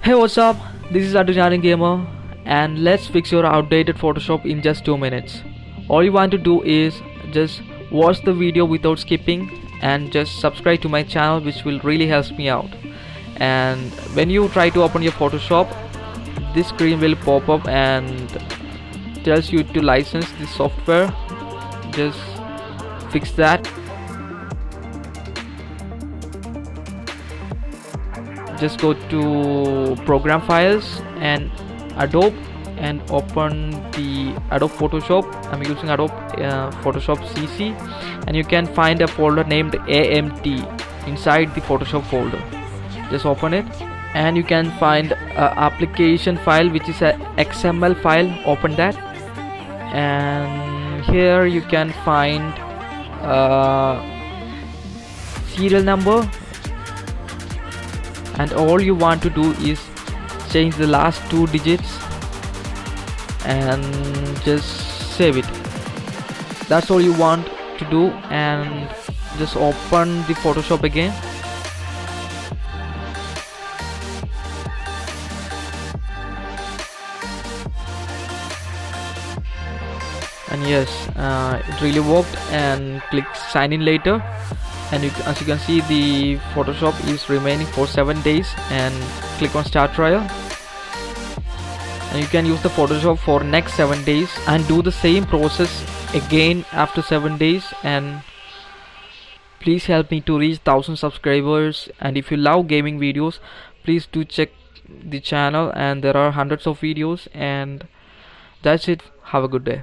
Hey, what's up? This is Arjun Gamer, and let's fix your outdated Photoshop in just 2 minutes. All you want to do is just watch the video without skipping and just subscribe to my channel, which will really help me out. And when you try to open your Photoshop, this screen will pop up and tells you to license this software. Just fix that. Just go to program files and Adobe and open the Adobe Photoshop. I'm using Adobe Photoshop CC, and you can find a folder named AMT inside the Photoshop folder. Just open it and you can find a application file which is a XML file. Open that, and here you can find serial number, and all you want to do is change the last 2 digits and just save it. That's all you want to do, and just open the Photoshop again. And yes, it really worked. And click sign in later, and as you can see, the Photoshop is remaining for 7 days, and click on start trial, and you can use the Photoshop for next 7 days and do the same process again after 7 days. And please help me to reach 1000 subscribers, and if you love gaming videos, please do check the channel, and there are hundreds of videos. And that's it. Have a good day.